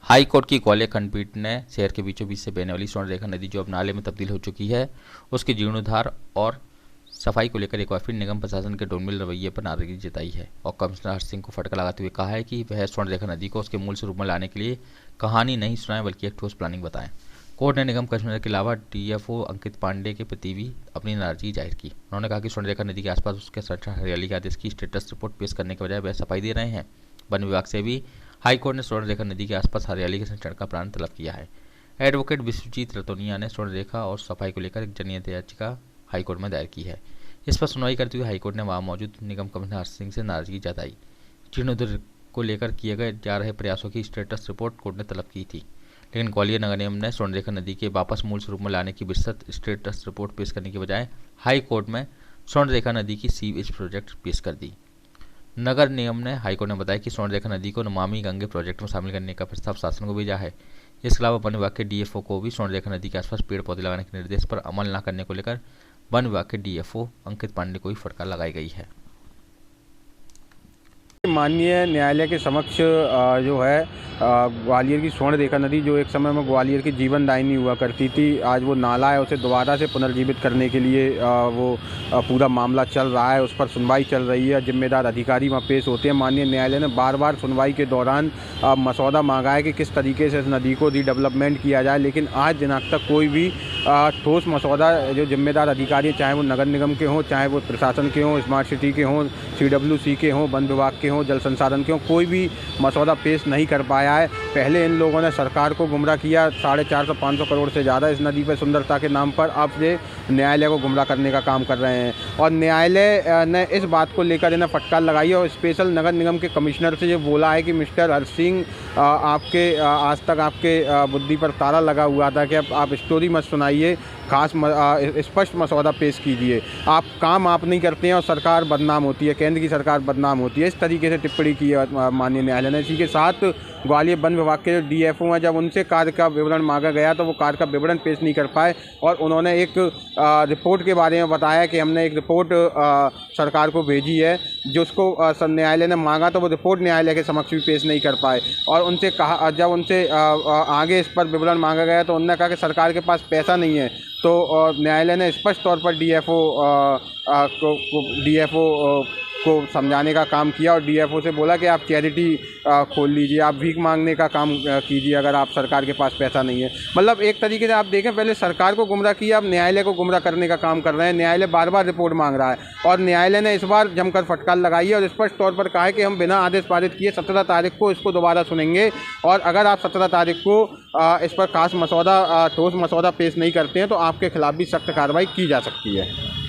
High court की ग्वालियर खंडपीठ ने शहर के बीचों बीच से बहने वाली स्वर्ण रेखा नदी जो अब नाले में तब्दील हो चुकी है, उसके जीर्णोद्धार और सफाई को लेकर एक बार फिर निगम प्रशासन के डोलमिल रवैये पर नाराजगी जताई है और कमिश्नर हर्ष सिंह को फटकार लगाते हुए कहा है कि वह स्वर्ण रेखा नदी को उसके मूल स्वरूप में लाने के लिए कहानी नहीं सुनाएं बल्कि एक ठोस प्लानिंग बताएं। कोर्ट ने निगम कमिश्नर के अलावा डीएफओ अंकित पांडे के प्रति भी अपनी नाराजगी जाहिर की। उन्होंने कहा कि स्वर्ण रेखा नदी के आसपास उसके संरक्षण हरियाली के आदेश की स्टेटस रिपोर्ट पेश करने के बजाय वह सफाई दे रहे हैं। वन विभाग से भी हाईकोर्ट ने स्वर्ण रेखा नदी के आसपास हरियाली के संरक्षण का प्लान तलब किया है। एडवोकेट विश्वजीत रतोनिया ने स्वर्ण रेखा और सफाई को लेकर एक जनहित याचिका हाईकोर्ट में दायर की है। इस पर सुनवाई करते हुए हाईकोर्ट ने वहां मौजूद निगम कमिश्नर हर्ष सिंह से नाराजगी जताई। जीर्णोद्धार को लेकर किए गए जा रहे प्रयासों की स्टेटस रिपोर्ट कोर्ट ने तलब की थी, लेकिन ग्वालियर नगर निगम ने स्वर्ण रेखा नदी के वापस मूल स्वरूप में लाने की विस्तृत स्टेटस रिपोर्ट पेश करने के बजाय हाई कोर्ट में स्वर्ण रेखा नदी की सीवेज प्रोजेक्ट पेश कर दी। नगर निगम ने हाईकोर्ट ने बताया कि स्वर्ण रेखा नदी को नमामि गंगे प्रोजेक्ट में शामिल करने का प्रस्ताव शासन को भेजा है। इसके अलावा वन विभाग के डीएफओ को भी स्वर्ण रेखा नदी के आसपास पेड़ पौधे लगाने के निर्देश पर अमल न करने को लेकर वन विभाग के डीएफओ अंकित पांडे को भी फटकार लगाई गई है। माननीय न्यायालय के समक्ष जो है ग्वालियर की स्वर्ण रेखा नदी जो एक समय में ग्वालियर की जीवनदायिनी हुआ करती थी, आज वो नाला है, उसे दोबारा से पुनर्जीवित करने के लिए वो पूरा मामला चल रहा है, उस पर सुनवाई चल रही है। जिम्मेदार अधिकारी वहाँ पेश होते हैं। माननीय न्यायालय ने बार बार सुनवाई के दौरान मसौदा मांगा है कि किस तरीके से इस नदी को रीडेवलपमेंट किया जाए, लेकिन आज दिनांक तक कोई भी ठोस मसौदा जो जिम्मेदार अधिकारी चाहे वो नगर निगम के हों, चाहे वो प्रशासन के हों, स्मार्ट सिटी के हों, CWC के हों, वन विभाग के हों, जल संसाधन के हों, कोई भी मसौदा पेश नहीं कर पाया है। पहले इन लोगों ने सरकार को गुमराह किया 450-500 करोड़ से ज़्यादा इस नदी पर सुंदरता के नाम पर, अब ये न्यायालय को गुमराह करने का काम कर रहे हैं और न्यायालय ने इस बात को लेकर इन्हें फटकार लगाई है और स्पेशल नगर निगम के कमिश्नर से ये बोला है कि मिस्टर हर्ष सिंह, आपके आज तक आपके बुद्धि पर ताला लगा हुआ था कि अब आप स्टोरी मत सुनाइए, खास स्पष्ट मसौदा पेश कीजिए। आप काम आप नहीं करते हैं और सरकार बदनाम होती है, केंद्र की सरकार बदनाम होती है, इस तरीके से टिप्पणी की है माननीय न्यायालय ने। इसी के साथ ग्वालियर वन विभाग के जो डीएफओ हैं, जब उनसे कार्य का विवरण मांगा गया तो वो कार्य का विवरण पेश नहीं कर पाए और उन्होंने एक रिपोर्ट के बारे में बताया कि हमने एक रिपोर्ट सरकार को भेजी है, जो उसको न्यायालय ने मांगा तो वो रिपोर्ट न्यायालय के समक्ष भी पेश नहीं कर पाए और उनसे कहा, जब उनसे आगे इस पर विवरण मांगा गया तो उन्होंने कहा कि सरकार के पास पैसा नहीं है। तो न्यायालय ने स्पष्ट तौर पर डीएफओ को समझाने का काम किया और डीएफओ से बोला कि आप चैरिटी खोल लीजिए, आप भीख मांगने का काम कीजिए अगर आप सरकार के पास पैसा नहीं है। मतलब एक तरीके से आप देखें, पहले सरकार को गुमराह किया, अब न्यायालय को गुमराह करने का काम कर रहे हैं। न्यायालय बार बार रिपोर्ट मांग रहा है और न्यायालय ने इस बार जमकर फटकार लगाई है और स्पष्ट तौर पर कहा है कि हम बिना आदेश पारित किए 17 तारीख को इसको दोबारा सुनेंगे और अगर आप 17 तारीख को इस पर खास मसौदा, ठोस मसौदा पेश नहीं करते हैं तो आपके खिलाफ भी सख्त कार्रवाई की जा सकती है।